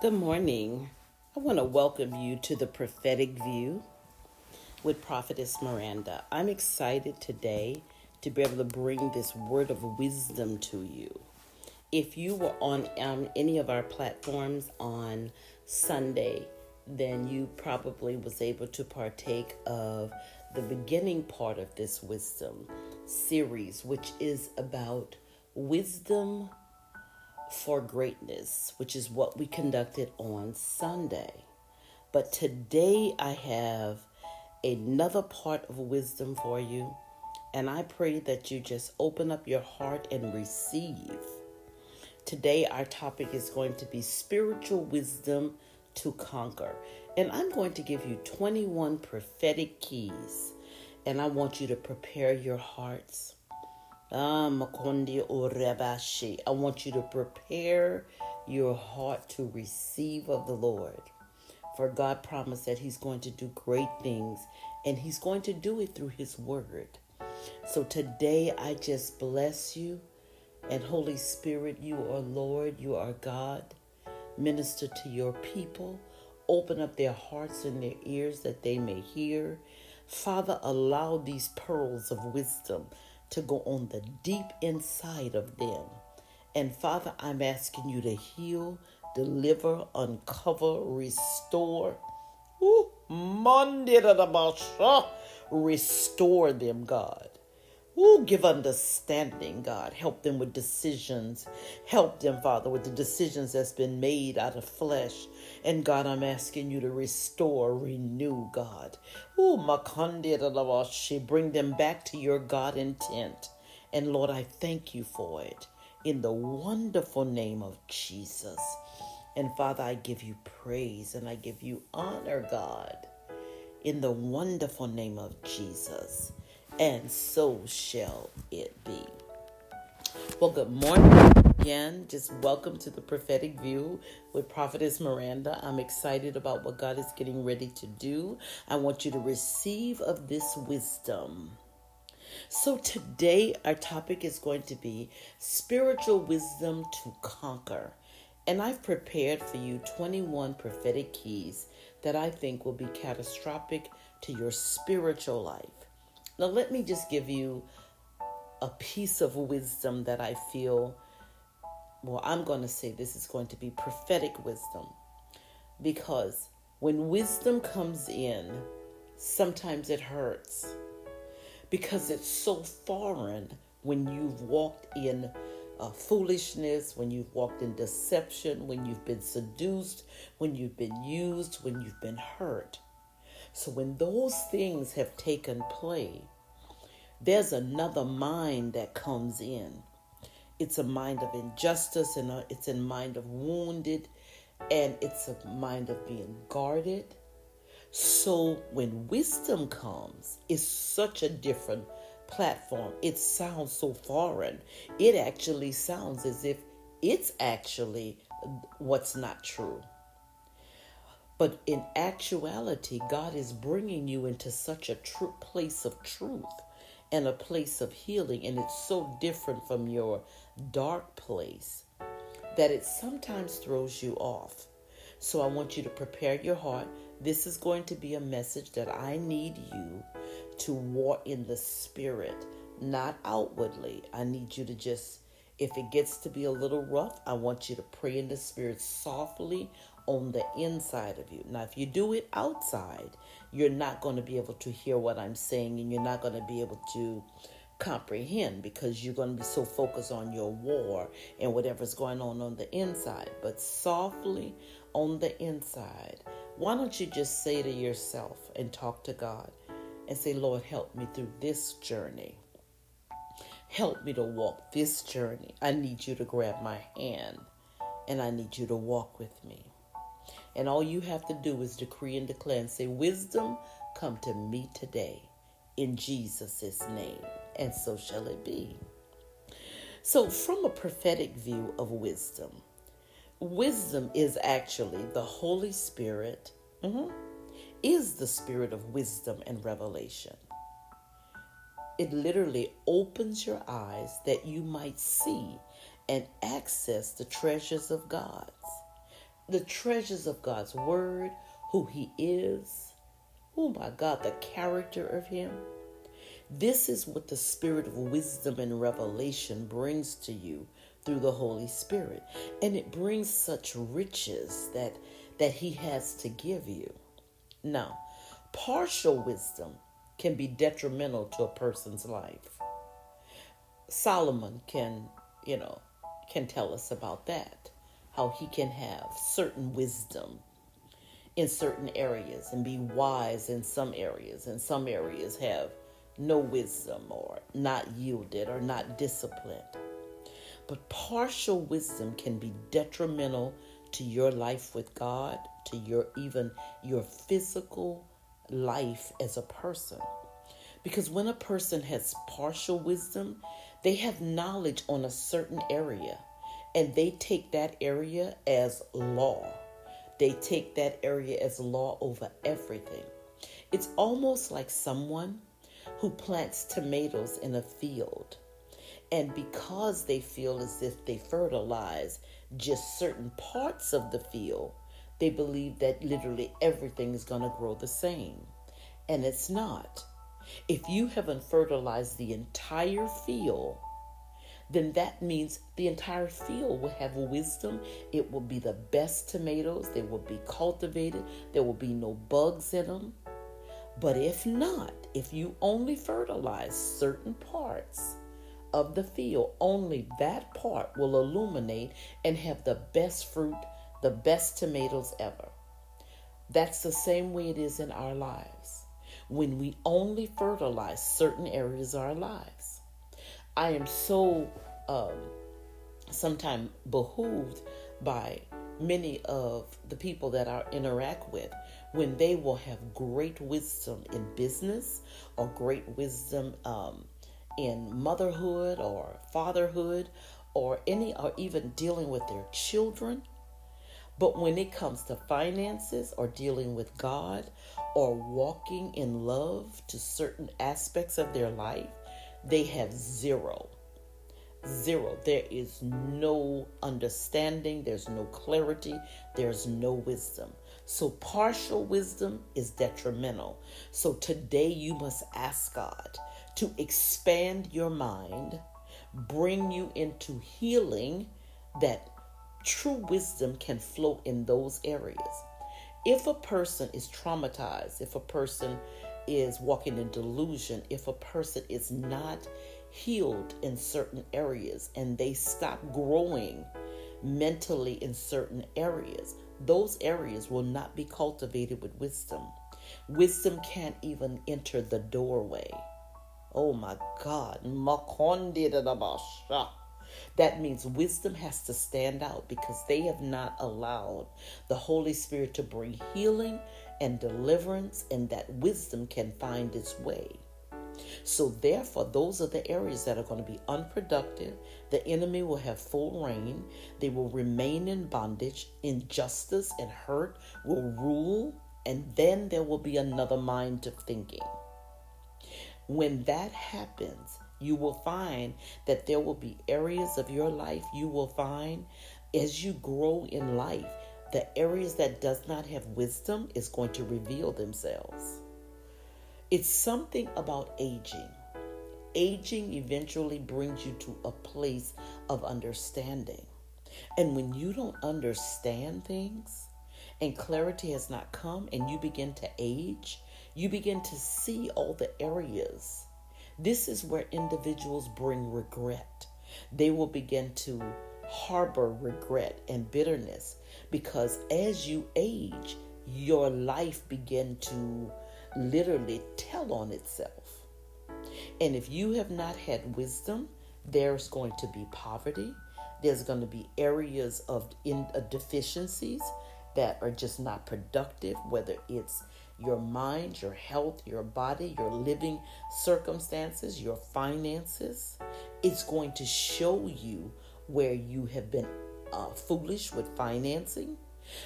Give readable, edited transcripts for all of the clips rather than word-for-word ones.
Good morning. I want to welcome you to the Prophetic View with Prophetess Miranda. I'm excited today to be able to bring this word of wisdom to you. If you were on any of our platforms on Sunday, then you probably was able to partake of the beginning part of this wisdom series, which is about wisdom for greatness, which is what we conducted on Sunday. But today I have another part of wisdom for you, and I pray that you just open up your heart and receive. Today our topic is going to be spiritual wisdom to conquer. And I'm going to give you 21 prophetic keys, and I want you to prepare your hearts. I want you to prepare your heart to receive of the Lord. For God promised that He's going to do great things, and He's going to do it through His word. So today I just bless you. And Holy Spirit, you are Lord, you are God. Minister to your people. Open up their hearts and their ears that they may hear. Father, allow these pearls of wisdom to go on the deep inside of them. And Father, I'm asking you to heal, deliver, uncover, restore. Restore them, God. Give understanding, God. Help them with decisions. Help them, Father, with the decisions that's been made out of flesh. And God, I'm asking you to restore, renew, God. Bring them back to your God intent. And Lord, I thank you for it. In the wonderful name of Jesus. And Father, I give you praise and I give you honor, God. In the wonderful name of Jesus. And so shall it be. Well, good morning again. Just welcome to the Prophetic View with Prophetess Miranda. I'm excited about what God is getting ready to do. I want you to receive of this wisdom. So today our topic is going to be spiritual wisdom to conquer. And I've prepared for you 21 prophetic keys that I think will be catastrophic to your spiritual life. Now, let me just give you a piece of wisdom that I feel, I'm going to say this is going to be prophetic wisdom. Because when wisdom comes in, sometimes it hurts. Because it's so foreign when you've walked in foolishness, when you've walked in deception, when you've been seduced, when you've been used, when you've been hurt. So when those things have taken place, there's another mind that comes in. It's a mind of injustice, and it's a mind of wounded, and it's a mind of being guarded. So when wisdom comes, it's such a different platform. It sounds so foreign. It actually sounds as if it's actually what's not true. But in actuality, God is bringing you into such a place of truth and a place of healing. And it's so different from your dark place that it sometimes throws you off. So I want you to prepare your heart. This is going to be a message that I need you to walk in the spirit, not outwardly. I need you to just, if it gets to be a little rough, I want you to pray in the spirit softly on the inside of you. Now, if you do it outside, you're not going to be able to hear what I'm saying, and you're not going to be able to comprehend because you're going to be so focused on your war and whatever's going on the inside. But softly on the inside, why don't you just say to yourself and talk to God and say, Lord, help me through this journey. Help me to walk this journey. I need you to grab my hand, and I need you to walk with me. And all you have to do is decree and declare and say, wisdom, come to me today in Jesus' name. And so shall it be. So from a prophetic view of wisdom, wisdom is actually the Holy Spirit, is the spirit of wisdom and revelation. It literally opens your eyes that you might see and access the treasures of God. the treasures of God's word, who he is. Oh my God, the character of him. This is what the spirit of wisdom and revelation brings to you through the Holy Spirit. And it brings such riches that he has to give you. Now, partial wisdom can be detrimental to a person's life. Solomon can tell us about that, how he can have certain wisdom in certain areas and be wise in some areas, and some areas have no wisdom or not yielded or not disciplined. But partial wisdom can be detrimental to your life with God, to even your physical life as a person. Because when a person has partial wisdom, they have knowledge on a certain area, and they take that area as law. They take that area as law over everything. It's almost like someone who plants tomatoes in a field, and because they feel as if they fertilize just certain parts of the field, they believe that literally everything is going to grow the same. And it's not. If you haven't fertilized the entire field, then that means the entire field will have wisdom. It will be the best tomatoes. They will be cultivated. There will be no bugs in them. But if not, if you only fertilize certain parts of the field, only that part will illuminate and have the best fruit, the best tomatoes ever. That's the same way it is in our lives. When we only fertilize certain areas of our lives. I am so sometimes behooved by many of the people that I interact with when they will have great wisdom in business or great wisdom in motherhood or fatherhood or even dealing with their children. But when it comes to finances or dealing with God or walking in love to certain aspects of their life, they have zero. There is no understanding. There's no clarity. There's no wisdom. So partial wisdom is detrimental. So today you must ask God to expand your mind, bring you into healing, that true wisdom can flow in those areas. If a person is traumatized, if a person is walking in delusion, if a person is not healed in certain areas and they stop growing mentally in certain areas, those areas will not be cultivated with wisdom. Wisdom can't even enter the doorway. Oh my God. That means wisdom has to stand out because they have not allowed the Holy Spirit to bring healing and deliverance, and that wisdom can find its way. So therefore, those are the areas that are going to be unproductive. The enemy will have full reign. They will remain in bondage. Injustice and hurt will rule, and then there will be another mind of thinking. When that happens, you will find that there will be areas of your life you will find as you grow in life, the areas that does not have wisdom is going to reveal themselves. It's something about aging. Aging eventually brings you to a place of understanding. And when you don't understand things and clarity has not come and you begin to age, you begin to see all the areas. This is where individuals bring regret. They will begin to harbor regret and bitterness because as you age, your life begin to literally tell on itself. And if you have not had wisdom, there's going to be poverty. There's going to be areas of deficiencies that are just not productive, whether it's your mind, your health, your body, your living circumstances, your finances. It's going to show you where you have been foolish with financing.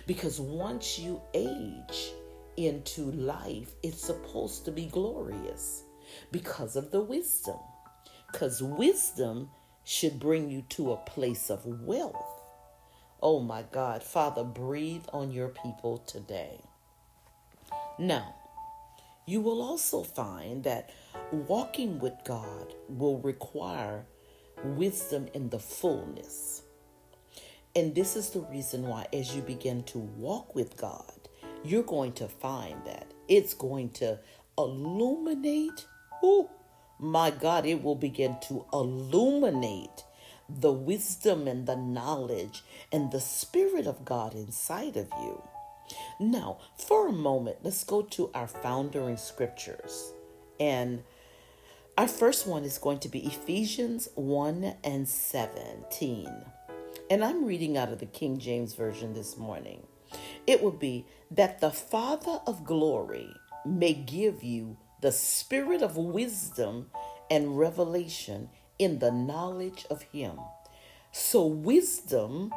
Because once you age into life, it's supposed to be glorious because of the wisdom. Because wisdom should bring you to a place of wealth. Oh my God. Father, breathe on your people today. Now, you will also find that walking with God will require wisdom in the fullness. And this is the reason why, as you begin to walk with God, you're going to find that it's going to illuminate. Oh, my God, it will begin to illuminate the wisdom and the knowledge and the Spirit of God inside of you. Now, for a moment, let's go to our founding scriptures. And our first one is going to be Ephesians 1:17. And I'm reading out of the King James Version this morning. It will be that the Father of glory may give you the spirit of wisdom and revelation in the knowledge of him. So wisdom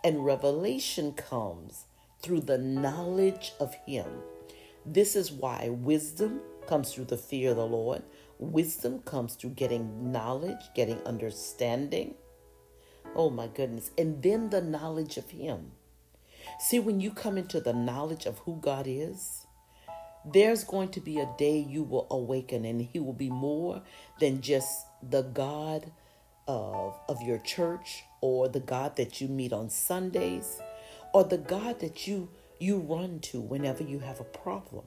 and revelation comes through the knowledge of him. This is why wisdom comes through the fear of the Lord. Wisdom comes through getting knowledge, getting understanding. Oh my goodness. And then the knowledge of him. See, when you come into the knowledge of who God is, there's going to be a day you will awaken and he will be more than just the God of your church, or the God that you meet on Sundays, or the God that you run to whenever you have a problem.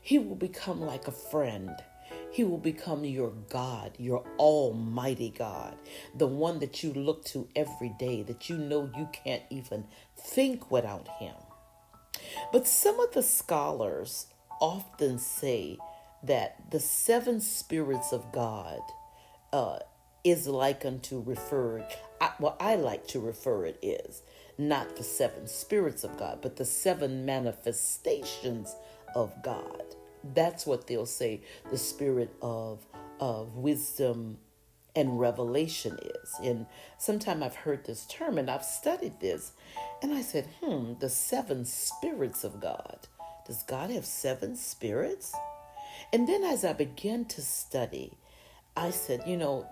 He will become like a friend. He will become your God, your almighty God, the one that you look to every day, that you know you can't even think without him. But some of the scholars often say that the seven spirits of God is likened to I like to refer it is not the seven spirits of God, but the seven manifestations of God. That's what they'll say the spirit of wisdom and revelation is. And sometime I've heard this term and I've studied this, and I said, the seven spirits of God. Does God have seven spirits? And then as I began to study, I said,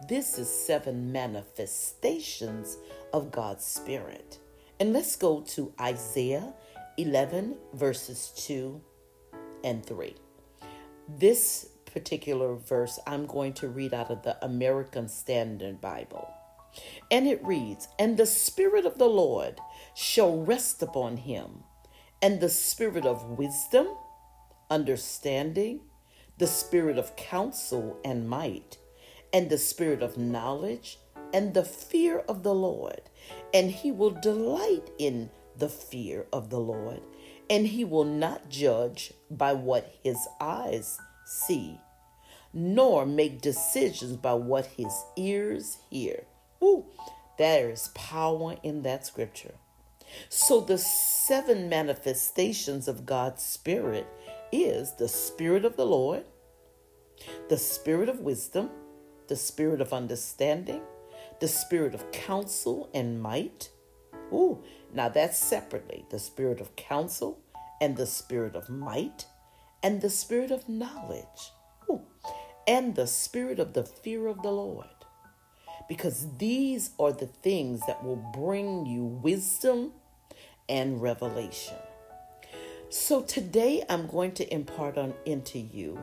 this is seven manifestations of God's Spirit. And let's go to Isaiah 11, verses 2 and 3. This particular verse I'm going to read out of the American Standard Bible. And it reads, "And the Spirit of the Lord shall rest upon him, and the spirit of wisdom, understanding, the spirit of counsel and might, and the spirit of knowledge, and the fear of the Lord. And he will delight in the fear of the Lord, and he will not judge by what his eyes see, nor make decisions by what his ears hear." Ooh, there is power in that scripture. So the seven manifestations of God's Spirit is the Spirit of the Lord, the Spirit of wisdom, the Spirit of understanding, the Spirit of counsel and might. Ooh, now that's separately. The Spirit of counsel and the Spirit of might and the Spirit of knowledge. Ooh, and the Spirit of the fear of the Lord. Because these are the things that will bring you wisdom and revelation. So today I'm going to impart into you,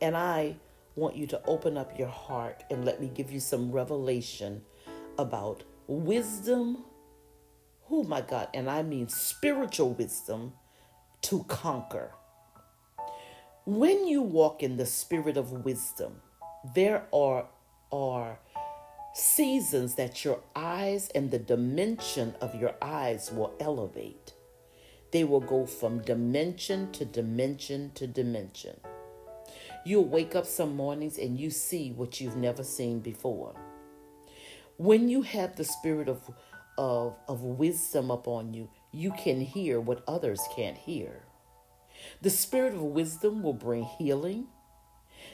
and I want you to open up your heart and let me give you some revelation about wisdom. Oh my God, and I mean spiritual wisdom to conquer. When you walk in the spirit of wisdom, there are seasons that your eyes and the dimension of your eyes will elevate. They will go from dimension to dimension to dimension. You'll wake up some mornings and you see what you've never seen before. When you have the spirit of wisdom upon you, you can hear what others can't hear. The spirit of wisdom will bring healing,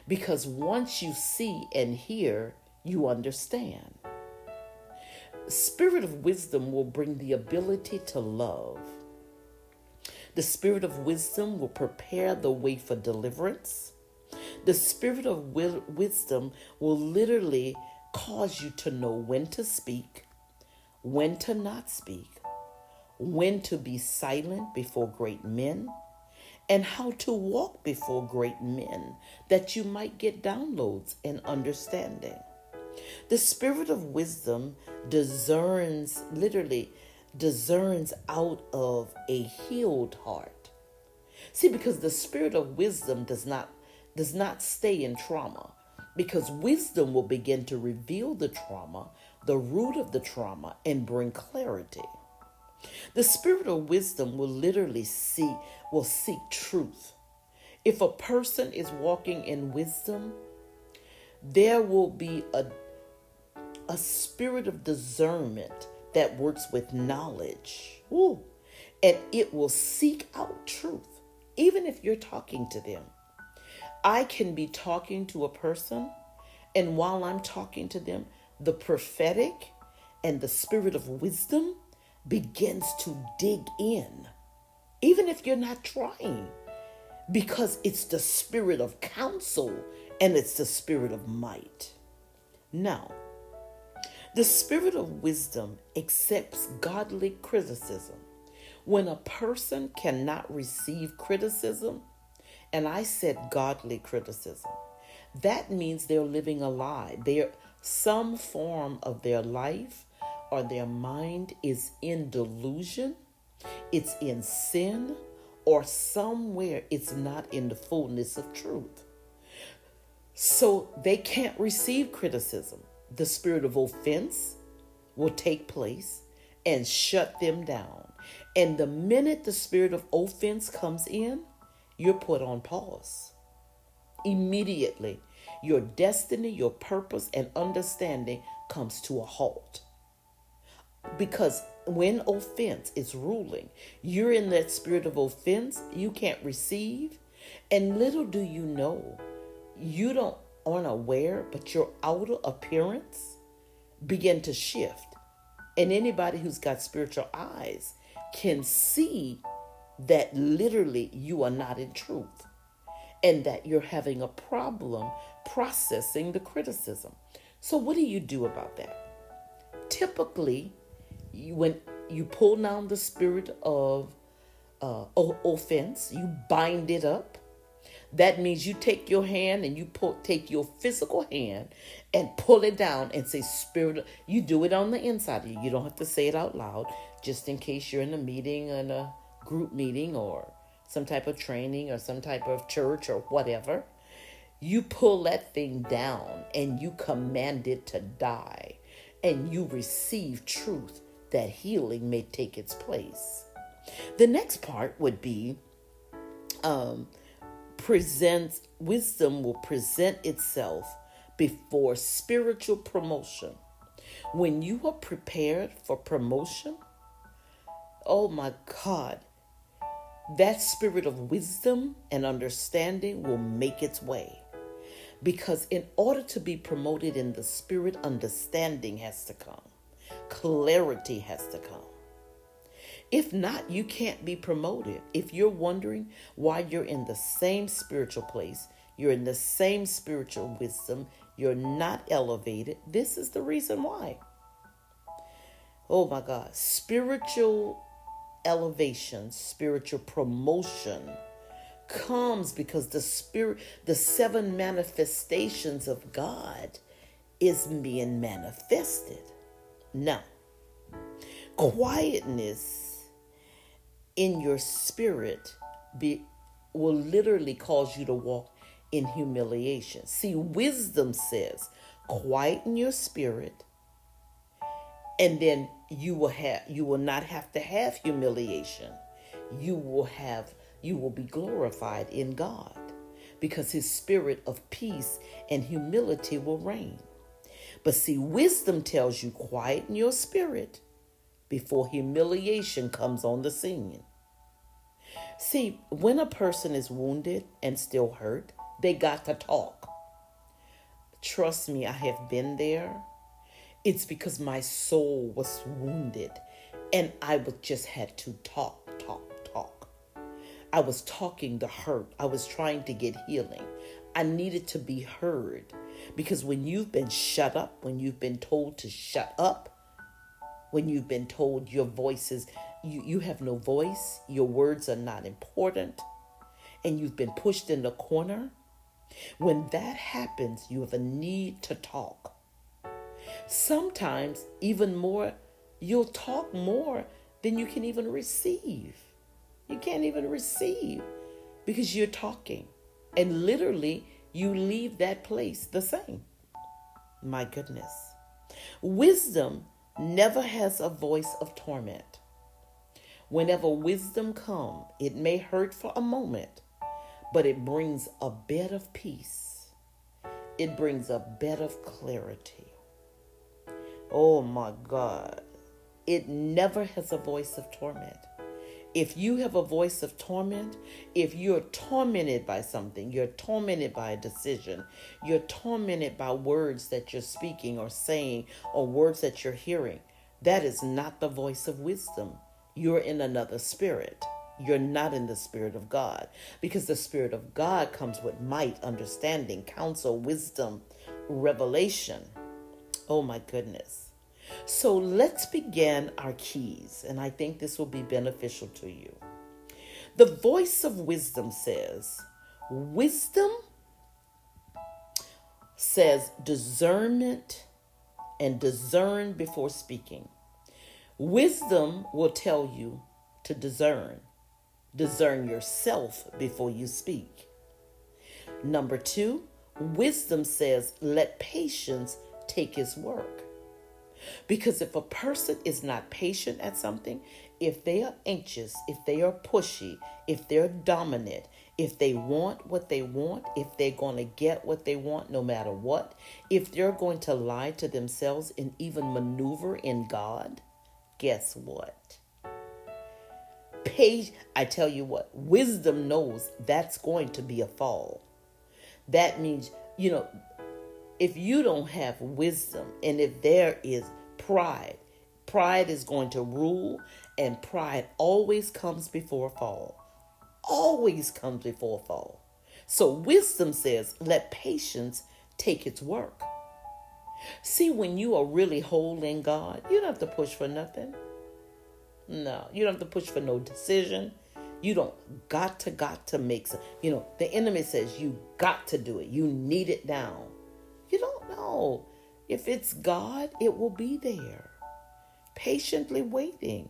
because once you see and hear, you understand. Spirit of wisdom will bring the ability to love. The spirit of wisdom will prepare the way for deliverance. The spirit of wisdom will literally cause you to know when to speak, when to not speak, when to be silent before great men, and how to walk before great men, that you might get downloads and understanding. The spirit of wisdom literally discerns out of a healed heart. See, because the spirit of wisdom does not stay in trauma, because wisdom will begin to reveal the trauma, the root of the trauma, and bring clarity. The spirit of wisdom will literally seek truth. If a person is walking in wisdom, there will be a spirit of discernment that works with knowledge. Ooh. And it will seek out truth, even if you're talking to them. I can be talking to a person, and while I'm talking to them, the prophetic and the spirit of wisdom begins to dig in, even if you're not trying, because it's the spirit of counsel and it's the spirit of might. Now, the spirit of wisdom accepts godly criticism. When a person cannot receive criticism, and I said godly criticism, that means they're living a lie. Some form of their life or their mind is in delusion, it's in sin, or somewhere it's not in the fullness of truth. So they can't receive criticism. The spirit of offense will take place and shut them down. And the minute the spirit of offense comes in, you're put on pause. Immediately, your destiny, your purpose, and understanding comes to a halt. Because when offense is ruling, you're in that spirit of offense, you can't receive. And little do you know, you aren't aware, but your outer appearance begin to shift. And anybody who's got spiritual eyes can see that literally you are not in truth, and that you're having a problem processing the criticism. So what do you do about that? Typically, when you pull down the spirit of offense, you bind it up. That means you take your hand and take your physical hand and pull it down and say, Spirit, you do it on the inside of you. You don't have to say it out loud, just in case you're in a meeting, in a group meeting, or some type of training, or some type of church, or whatever. You pull that thing down and you command it to die, and you receive truth that healing may take its place. The next part would be wisdom will present itself before spiritual promotion. When you are prepared for promotion, oh my God, that spirit of wisdom and understanding will make its way. Because in order to be promoted in the spirit, understanding has to come. Clarity has to come. If not, you can't be promoted. If you're wondering why you're in the same spiritual place, you're in the same spiritual wisdom, you're not elevated, this is the reason why. Oh my God. Spiritual elevation, spiritual promotion comes because the 7 manifestations of God is being manifested. Now, quietness in your spirit will literally cause you to walk in humiliation. See, wisdom says, quieten your spirit, and then you will not have to have humiliation. You will be glorified in God, because his spirit of peace and humility will reign. But see, wisdom tells you quieten your spirit before humiliation comes on the scene. See, when a person is wounded and still hurt, they got to talk. Trust me, I have been there. It's because my soul was wounded and I just had to talk. I was talking the hurt. I was trying to get healing. I needed to be heard, because when you've been shut up, when you've been told to shut up, when you've been told your voice is, you have no voice, your words are not important, and you've been pushed in the corner. When that happens, you have a need to talk. Sometimes even more, you'll talk more than you can even receive. You can't even receive because you're talking. And literally, you leave that place the same. My goodness. Wisdom never has a voice of torment. Whenever wisdom comes, it may hurt for a moment, but it brings a bed of peace. It brings a bed of clarity. Oh my God. It never has a voice of torment. If you have a voice of torment, if you're tormented by something, you're tormented by a decision, you're tormented by words that you're speaking or saying or words that you're hearing, that is not the voice of wisdom. You're in another spirit. You're not in the Spirit of God, because the Spirit of God comes with might, understanding, counsel, wisdom, revelation. Oh my goodness. So let's begin our keys, and I think this will be beneficial to you. The voice of wisdom says discernment and discern before speaking. Wisdom will tell you to discern. Discern yourself before you speak. Number 2, wisdom says let patience take its work. Because if a person is not patient at something, if they are anxious, if they are pushy, if they're dominant, if they want what they want, if they're going to get what they want no matter what, if they're going to lie to themselves and even maneuver in God, guess what? I tell you what, wisdom knows that's going to be a fall. That means, if you don't have wisdom, and if there is pride is going to rule, and pride always comes before a fall. Always comes before a fall. So wisdom says, let patience take its work. See, when you are really whole in God, you don't have to push for nothing. No, you don't have to push for no decision. You don't got to make some, the enemy says you got to do it. You need it down. You don't know. If it's God, it will be there. Patiently waiting,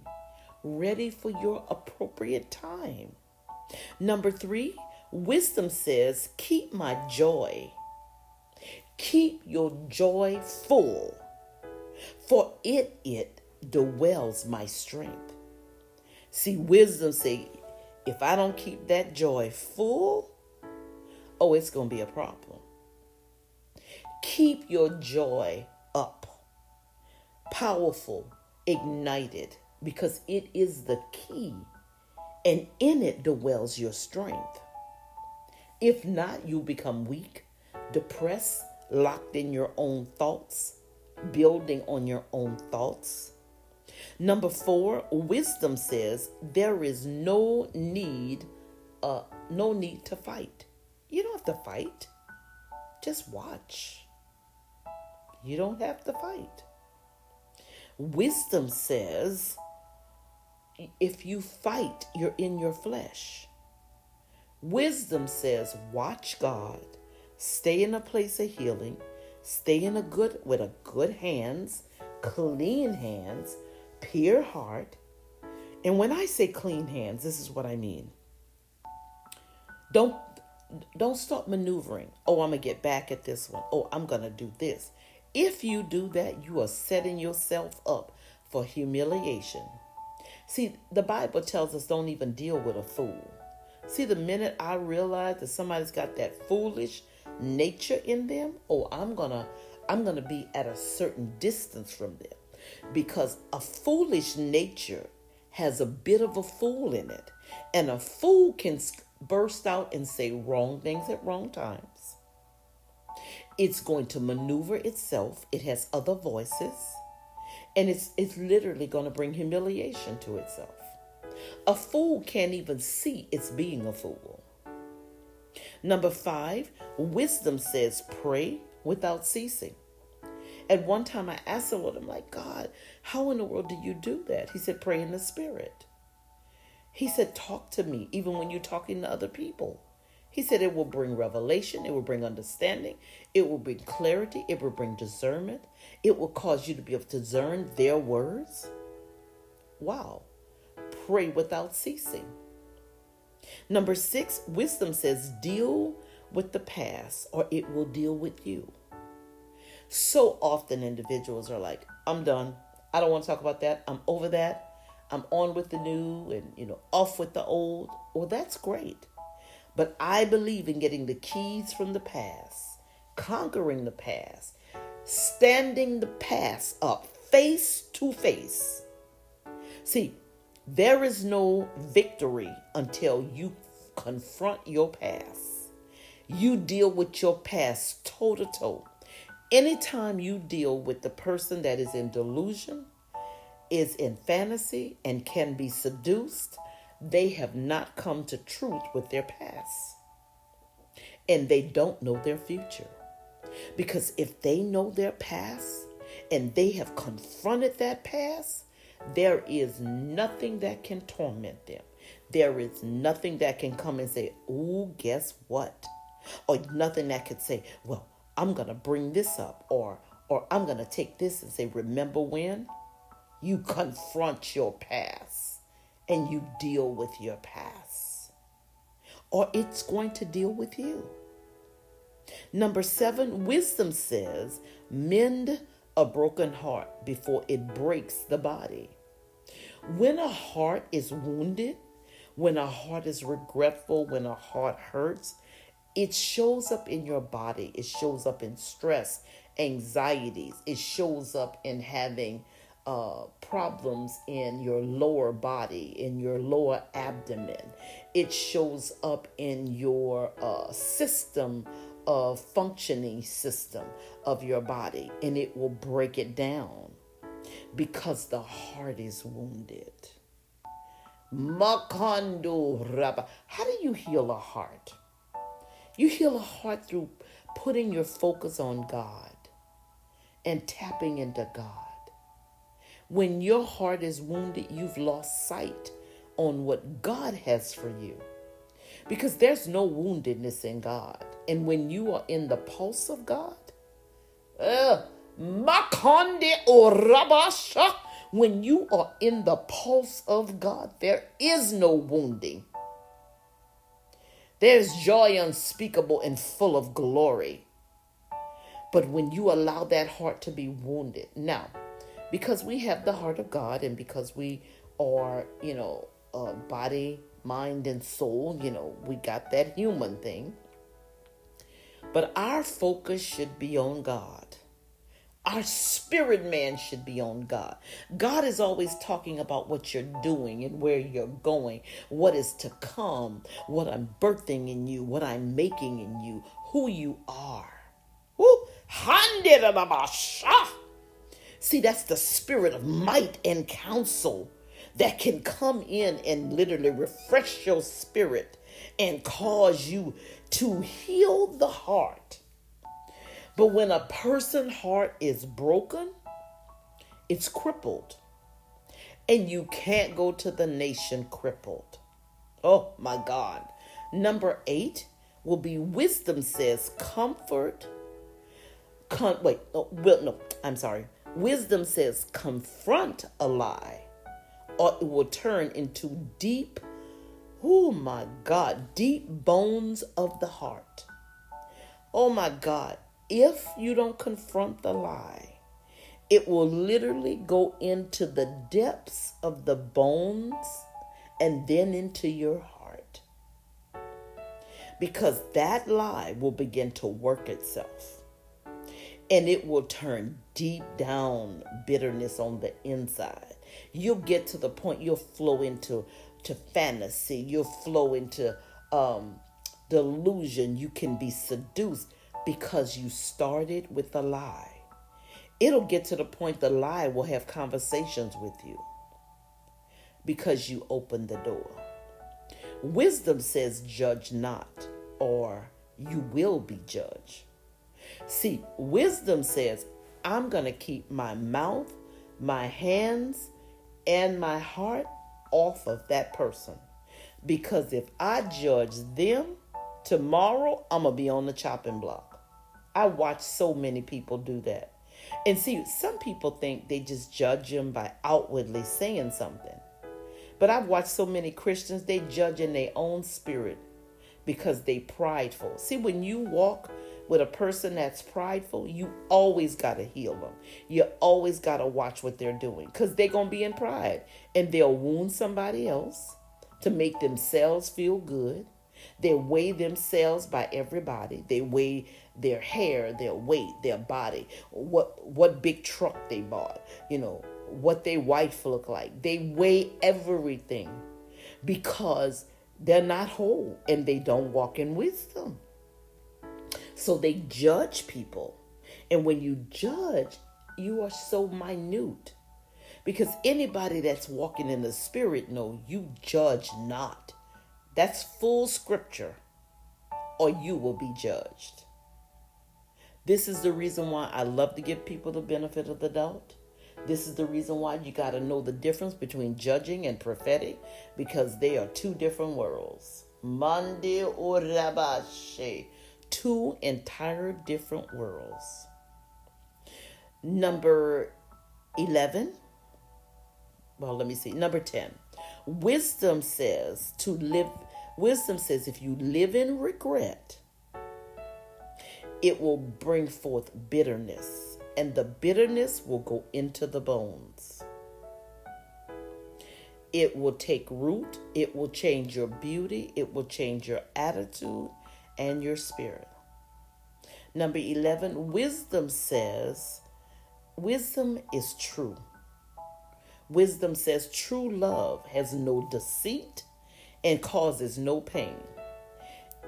ready for your appropriate time. Number 3, wisdom says, keep my joy. Keep your joy full, for it dwells my strength. See, wisdom say, if I don't keep that joy full, it's going to be a problem. Keep your joy up, powerful, ignited, because it is the key, and in it dwells your strength. If not, you become weak, depressed, locked in your own thoughts, building on your own thoughts. Number 4, wisdom says there is no need to fight. You don't have to fight. Just watch. You don't have to fight. Wisdom says if you fight, you're in your flesh. Wisdom says watch God. Stay in a place of healing. Stay with a good hands, clean hands, pure heart. And when I say clean hands, this is what I mean. Don't start maneuvering. I'm going to get back at this one. I'm going to do this. If you do that, you are setting yourself up for humiliation. See, the Bible tells us don't even deal with a fool. See, the minute I realize that somebody's got that foolish nature in them, I'm gonna be at a certain distance from them, because a foolish nature has a bit of a fool in it, and a fool can burst out and say wrong things at wrong times. It's going to maneuver itself. It has other voices, and it's literally going to bring humiliation to itself. A fool can't even see it's being a fool. Number 5, wisdom says pray without ceasing. At one time I asked the Lord, I'm like, God, how in the world do you do that? He said, pray in the Spirit. He said, talk to me even when you're talking to other people. He said it will bring revelation. It will bring understanding. It will bring clarity. It will bring discernment. It will cause you to be able to discern their words. Wow. Pray without ceasing. Number 6, wisdom says, deal with the past or it will deal with you. So often individuals are like, I'm done. I don't want to talk about that. I'm over that. I'm on with the new and, off with the old. Well, that's great. But I believe in getting the keys from the past, conquering the past, standing the past up face to face. See, there is no victory until you confront your past. You deal with your past toe to toe. Anytime you deal with the person that is in delusion, is in fantasy, and can be seduced, they have not come to truth with their past. And they don't know their future. Because if they know their past and they have confronted that past, there is nothing that can torment them. There is nothing that can come and say, ooh, guess what? Or nothing that could say, well, I'm going to bring this up, or I'm going to take this and say, remember when? You confront your past and you deal with your past, or it's going to deal with you. Number 7, wisdom says, mend a broken heart before it breaks the body. When a heart is wounded, when a heart is regretful, when a heart hurts, it shows up in your body. It shows up in stress, anxieties. It shows up in having problems in your lower body, in your lower abdomen. It shows up in your functioning system of your body, and it will break it down because the heart is wounded. Makando Rabba. How do you heal a heart? You heal a heart through putting your focus on God and tapping into God. When your heart is wounded, you've lost sight on what God has for you. Because there's no woundedness in God. And when you are in the pulse of God, Makonde Orabasha, when you are in the pulse of God, there is no wounding. There's joy unspeakable and full of glory. But when you allow that heart to be wounded, now, because we have the heart of God and because we are, body, mind, and soul, we got that human thing. But our focus should be on God. Our spirit man should be on God. God is always talking about what you're doing and where you're going, what is to come, what I'm birthing in you, what I'm making in you, who you are. Woo! See, that's the spirit of might and counsel that can come in and literally refresh your spirit and cause you to heal the heart. But when a person's heart is broken, it's crippled. And you can't go to the nation crippled. Oh my God. Number 8 will be wisdom says comfort. Wisdom says confront a lie, or it will turn into deep bones of the heart. Oh my God. If you don't confront the lie, it will literally go into the depths of the bones and then into your heart. Because that lie will begin to work itself. And it will turn deep down bitterness on the inside. You'll get to the point you'll flow into fantasy. You'll flow into delusion. You can be seduced because you started with a lie. It'll get to the point the lie will have conversations with you because you opened the door. Wisdom says judge not, or you will be judged. See, wisdom says I'm going to keep my mouth, my hands, and my heart off of that person. Because if I judge them, tomorrow I'm going to be on the chopping block. I watch so many people do that. And see, some people think they just judge them by outwardly saying something. But I've watched so many Christians, they judge in their own spirit because they prideful. See, when you walk with a person that's prideful, you always got to heal them. You always got to watch what they're doing because they're going to be in pride and they'll wound somebody else to make themselves feel good. They weigh themselves by everybody. They weigh their hair, their weight, their body, what big truck they bought, what their wife look like. They weigh everything because they're not whole and they don't walk in wisdom. So they judge people. And when you judge, you are so minute. Because anybody that's walking in the spirit know you judge not. That's full scripture, or you will be judged. This is the reason why I love to give people the benefit of the doubt. This is the reason why you got to know the difference between judging and prophetic, because they are two different worlds. Mande orabashe. Two entire different worlds. Number 11. Well, let me see. Number 10. Wisdom says if you live in regret, it will bring forth bitterness, and the bitterness will go into the bones. It will take root. It will change your beauty. It will change your attitude and your spirit. Number 11, wisdom says, wisdom is true. Wisdom says true love has no deceit and causes no pain.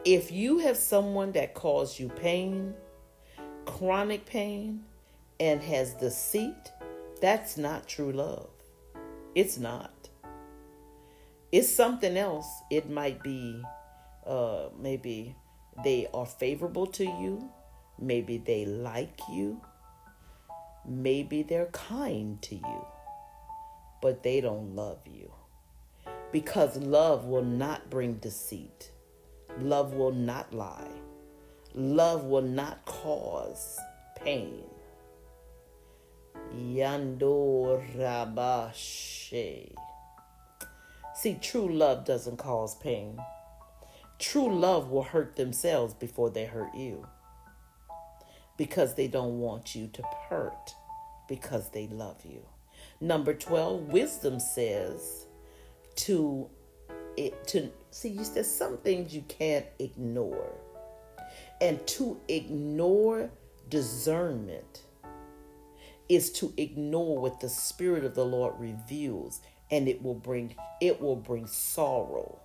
If you have someone that causes you pain, chronic pain, and has deceit, that's not true love. It's not. It's something else. It might be maybe they are favorable to you. Maybe they like you. Maybe they're kind to you. But they don't love you. Because love will not bring deceit. Love will not lie. Love will not cause pain. Yando rabashe. See, true love doesn't cause pain. True love will hurt themselves before they hurt you. Because they don't want you to hurt. Because they love you. Number 12, wisdom says there's some things you can't ignore. And to ignore discernment is to ignore what the Spirit of the Lord reveals, and it will bring sorrow.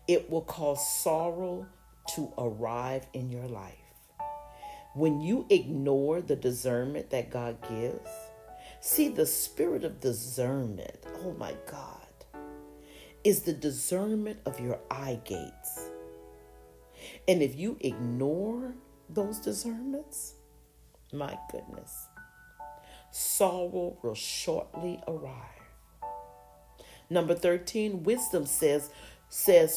It will cause sorrow to arrive in your life. When you ignore the discernment that God gives, see, the spirit of discernment, oh my God, is the discernment of your eye gates. And if you ignore those discernments, my goodness, sorrow will shortly arrive. Number 13, wisdom says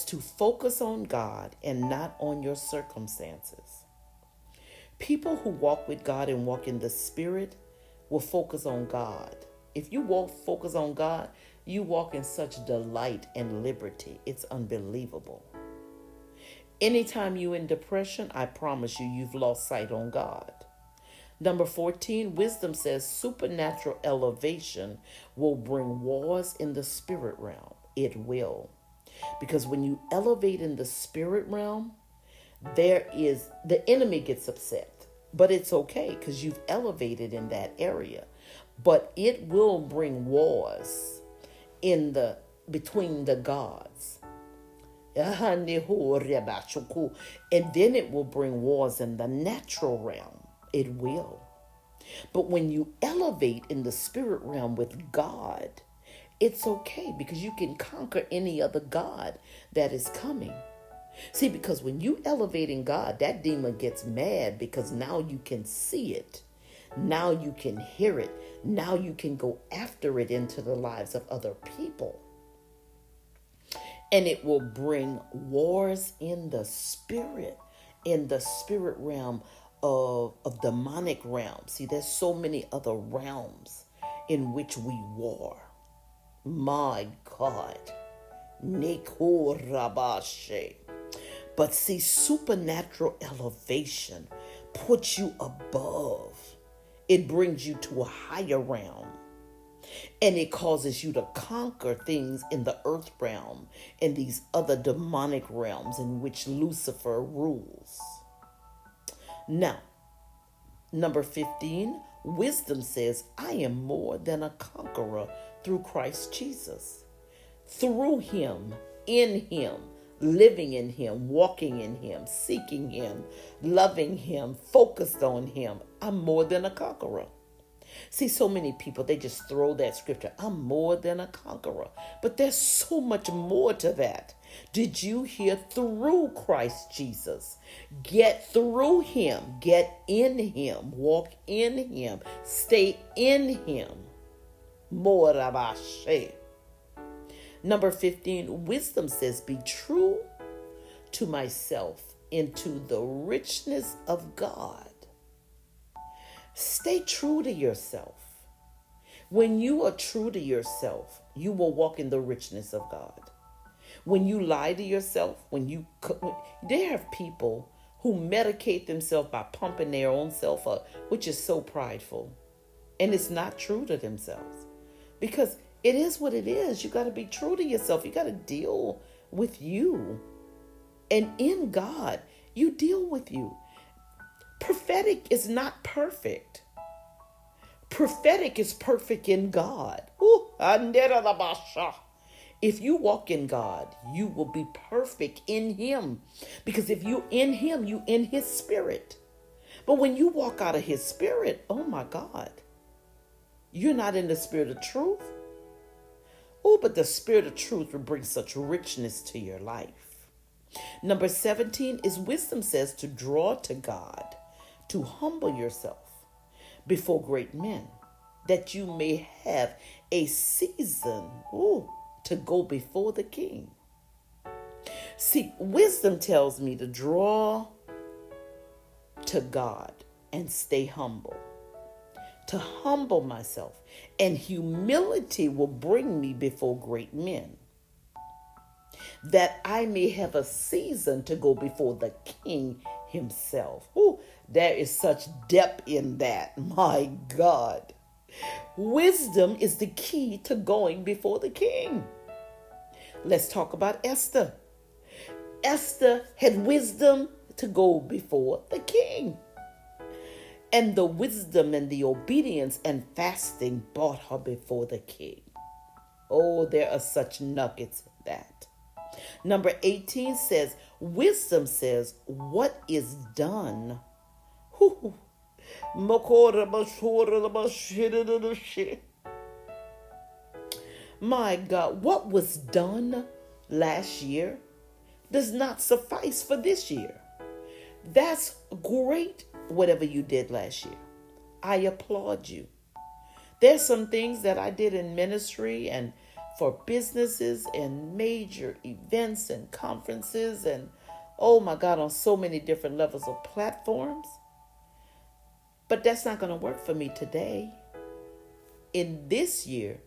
to focus on God and not on your circumstances. People who walk with God and walk in the Spirit will focus on God. If you focus on God, you walk in such delight and liberty. It's unbelievable. Anytime you're in depression, I promise you've lost sight on God. Number 14, wisdom says supernatural elevation will bring wars in the spirit realm. It will. Because when you elevate in the spirit realm, the enemy gets upset. But it's okay because you've elevated in that area. But it will bring wars between the gods. And then it will bring wars in the natural realm. It will. But when you elevate in the spirit realm with God, it's okay because you can conquer any other god that is coming. See, because when you elevate in God, that demon gets mad because now you can see it. Now you can hear it. Now you can go after it into the lives of other people. And it will bring wars in the spirit realm of demonic realms. See, there's so many other realms in which we war. My God. Nekorabashe. But see, supernatural elevation puts you above. It brings you to a higher realm. And it causes you to conquer things in the earth realm and these other demonic realms in which Lucifer rules. Now, number 15, wisdom says, I am more than a conqueror through Christ Jesus. Through him, in him, living in him, walking in him, seeking him, loving him, focused on him, I'm more than a conqueror. See, so many people, they just throw that scripture, I'm more than a conqueror. But there's so much more to that. Did you hear? Through Christ Jesus? Get through him, get in him, walk in him, stay in him. More rabashe. Number 15, wisdom says, be true to myself into the richness of God. Stay true to yourself. When you are true to yourself, you will walk in the richness of God. When you lie to yourself, there are people who medicate themselves by pumping their own self up, which is so prideful. And it's not true to themselves. Because it is what it is. You got to be true to yourself. You got to deal with you. And in God, you deal with you. Prophetic is not perfect. Prophetic is perfect in God. If you walk in God, you will be perfect in him. Because if you in him, you in his spirit. But when you walk out of his spirit, oh my God, you're not in the spirit of truth. Oh, but the spirit of truth will bring such richness to your life. Number 17 is wisdom says to draw to God, to humble yourself before great men, that you may have a season to go before the king. See, wisdom tells me to draw to God and stay humble. To humble myself, and humility will bring me before great men, that I may have a season to go before the king himself. There is such depth in that. My God. Wisdom is the key to going before the king. Let's talk about Esther. Esther had wisdom to go before the king. And the wisdom and the obedience and fasting brought her before the king. Oh, there are such nuggets in that. Number 18 says, wisdom says, what is done? My God, what was done last year does not suffice for this year. That's great, whatever you did last year. I applaud you. There's some things that I did in ministry and for businesses and major events and conferences and, oh my God, on so many different levels of platforms. But that's not going to work for me today. In this year,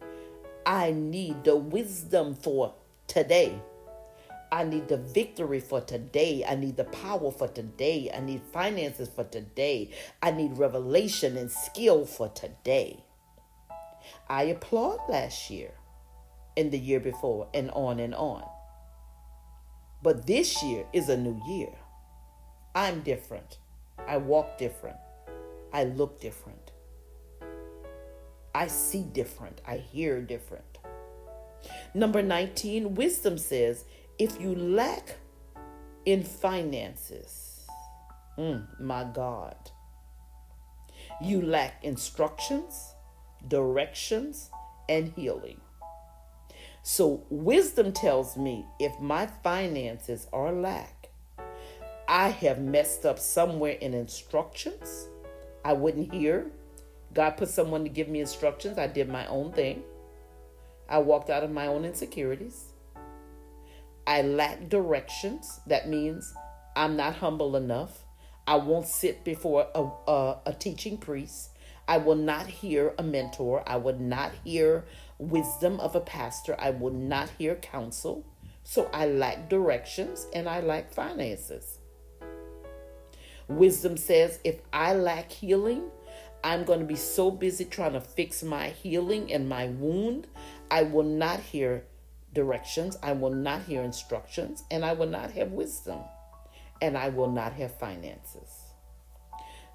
I need the wisdom for today. I need the victory for today. I need the power for today. I need finances for today. I need revelation and skill for today. I applaud last year and the year before and on and on. But this year is a new year. I'm different. I walk different. I look different. I see different. I hear different. Number 19, wisdom says, if you lack in finances, my God, you lack instructions, directions, and healing. So wisdom tells me if my finances are lack, I have messed up somewhere in instructions. I wouldn't hear. God put someone to give me instructions. I did my own thing. I walked out of my own insecurities. I lack directions. That means I'm not humble enough. I won't sit before a teaching priest. I will not hear a mentor. I will not hear wisdom of a pastor. I will not hear counsel. So I lack directions and I lack finances. Wisdom says if I lack healing, I'm going to be so busy trying to fix my healing and my wound, I will not hear directions, I will not hear instructions, and I will not have wisdom, and I will not have finances.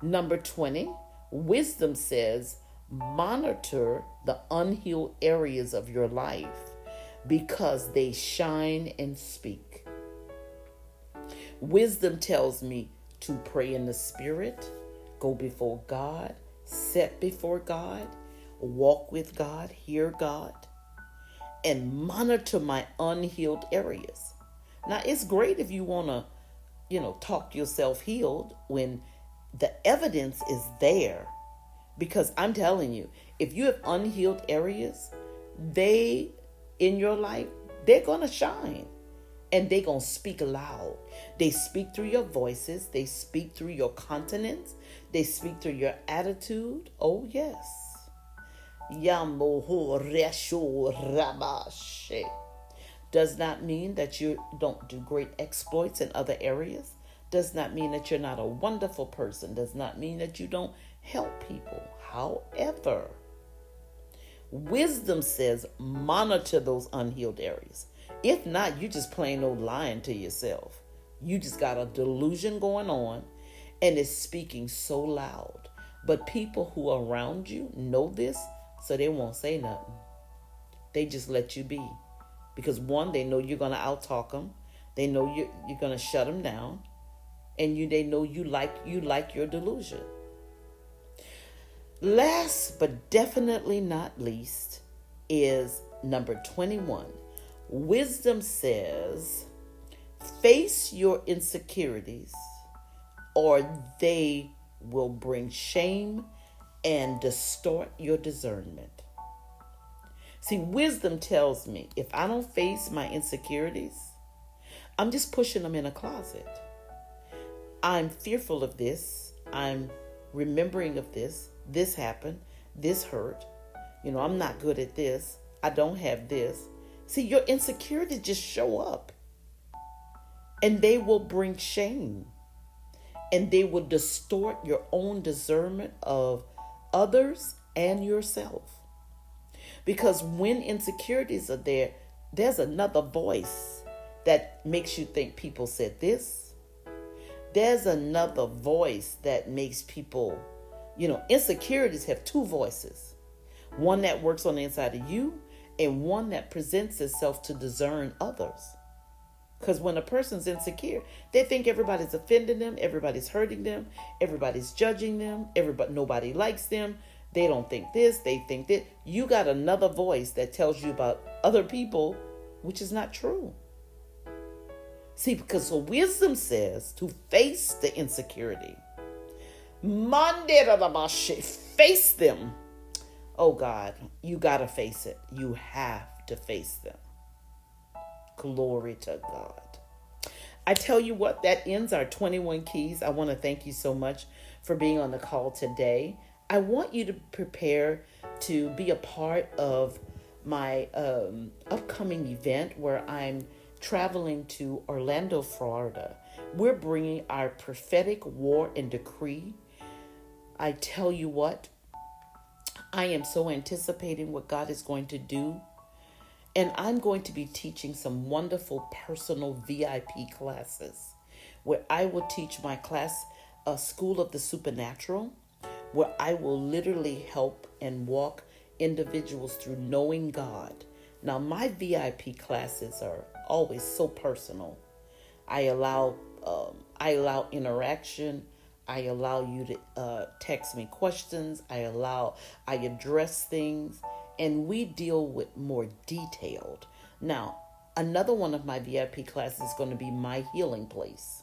Number 20, wisdom says, monitor the unhealed areas of your life because they shine and speak. Wisdom tells me to pray in the Spirit, go before God, sit before God, walk with God, hear God, and monitor my unhealed areas. Now, it's great if you want to, talk yourself healed when the evidence is there. Because I'm telling you, if you have unhealed areas, in your life, they're going to shine. And they're going to speak loud. They speak through your voices. They speak through your countenance. They speak through your attitude. Oh, yes. Does not mean that you don't do great exploits in other areas. Does not mean that you're not a wonderful person. Does not mean that you don't help people. However, wisdom says monitor those unhealed areas. If not, you just plain old lying to yourself. You just got a delusion going on and it's speaking so loud. But people who are around you know this, so they won't say nothing. They just let you be. Because one, they know you're going to out-talk them. They know you're going to shut them down. And they know you like your delusion. Last but definitely not least is number 21. Wisdom says, face your insecurities or they will bring shame and distort your discernment. See, wisdom tells me if I don't face my insecurities, I'm just pushing them in a closet. I'm fearful of this. I'm remembering of this. This happened. This hurt. I'm not good at this. I don't have this. See, your insecurities just show up. And they will bring shame. And they will distort your own discernment of others and yourself. Because when insecurities are there, there's another voice that makes you think people said this. There's another voice that makes people, insecurities have two voices. One that works on the inside of you and one that presents itself to discern others. Because when a person's insecure, they think everybody's offending them, everybody's hurting them, everybody's judging them, nobody likes them. They don't think this, they think that. You got another voice that tells you about other people, which is not true. See, because wisdom says to face the insecurity. Face them. Oh God, you got to face it. You have to face them. Glory to God. I tell you what, that ends our 21 keys. I want to thank you so much for being on the call today. I want you to prepare to be a part of my upcoming event where I'm traveling to Orlando, Florida. We're bringing our prophetic war and decree. I tell you what, I am so anticipating what God is going to do. And I'm going to be teaching some wonderful personal VIP classes where I will teach my class, School of the Supernatural, where I will literally help and walk individuals through knowing God. Now, my VIP classes are always so personal. I allow interaction. I allow you to text me questions. I address things, and we deal with more detailed. Now, another one of my VIP classes is going to be my healing place.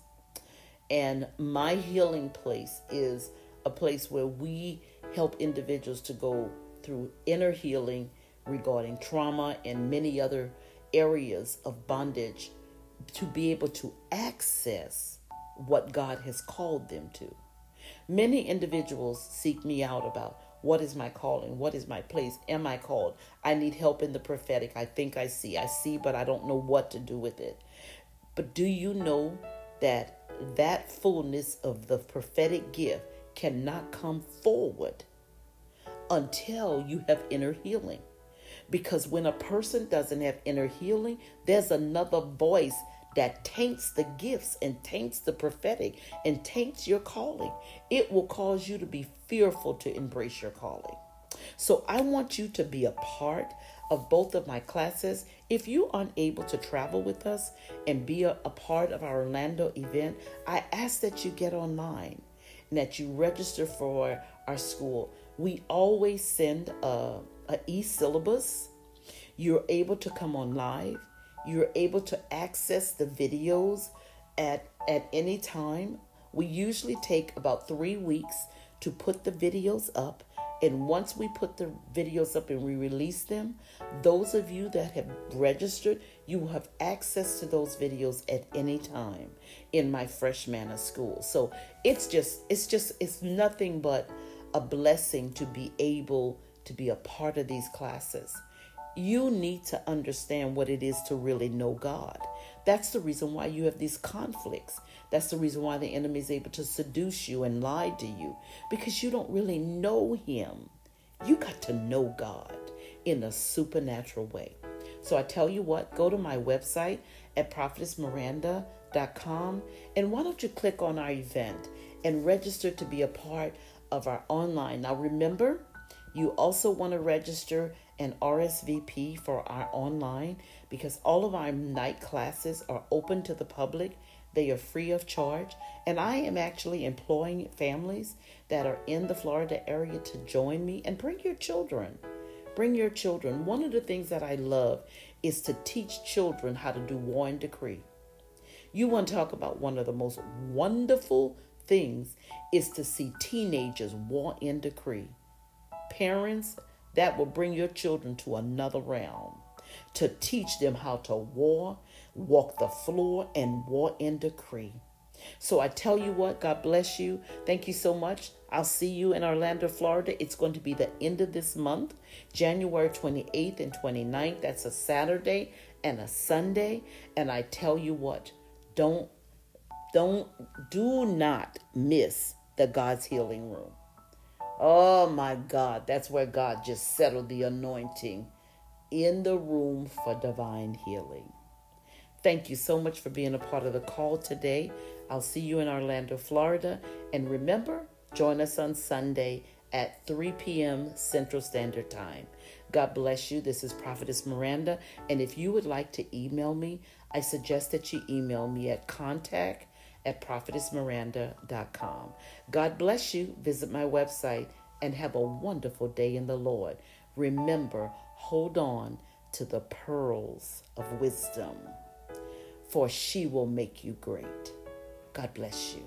And my healing place is a place where we help individuals to go through inner healing regarding trauma and many other areas of bondage to be able to access what God has called them to. Many individuals seek me out about what is my calling, what is my place, am I called? I need help in the prophetic. I think I see, but I don't know what to do with it. But do you know that fullness of the prophetic gift cannot come forward until you have inner healing? Because when a person doesn't have inner healing, there's another voice that taints the gifts and taints the prophetic and taints your calling. It will cause you to be fearful to embrace your calling. So I want you to be a part of both of my classes. If you're unable to travel with us and be a part of our Orlando event, I ask that you get online and that you register for our school. We always send a e-syllabus. You're able to come on live. You're able to access the videos at any time. We usually take about 3 weeks to put the videos up. And once we put the videos up and we release them, those of you that have registered, you will have access to those videos at any time in my Fresh Manna School. So it's nothing but a blessing to be able to be a part of these classes. You need to understand what it is to really know God. That's the reason why you have these conflicts. That's the reason why the enemy is able to seduce you and lie to you, because you don't really know him. You got to know God in a supernatural way. So I tell you what, go to my website at prophetessmiranda.com, and why don't you click on our event and register to be a part of our online. Now remember, you also want to register an RSVP for our online, because all of our night classes are open to the public. They are free of charge. And I am actually employing families that are in the Florida area to join me. And bring your children. Bring your children. One of the things that I love is to teach children how to do war and decree. You want to talk about one of the most wonderful things is to see teenagers war and decree. Parents, that will bring your children to another realm, to teach them how to war, walk the floor, and war and decree. So I tell you what, God bless you. Thank you so much. I'll see you in Orlando, Florida. It's going to be the end of this month, January 28th and 29th. That's a Saturday and a Sunday. And I tell you what, do not miss the God's Healing Room. Oh my God, that's where God just settled the anointing in the room for divine healing. Thank you so much for being a part of the call today. I'll see you in Orlando, Florida. And remember, join us on Sunday at 3 p.m. Central Standard Time. God bless you. This is Prophetess Miranda. And if you would like to email me, I suggest that you email me at contact@prophetessmiranda.com. God bless you. Visit my website and have a wonderful day in the Lord. Remember, hold on to the pearls of wisdom, for she will make you great. God bless you.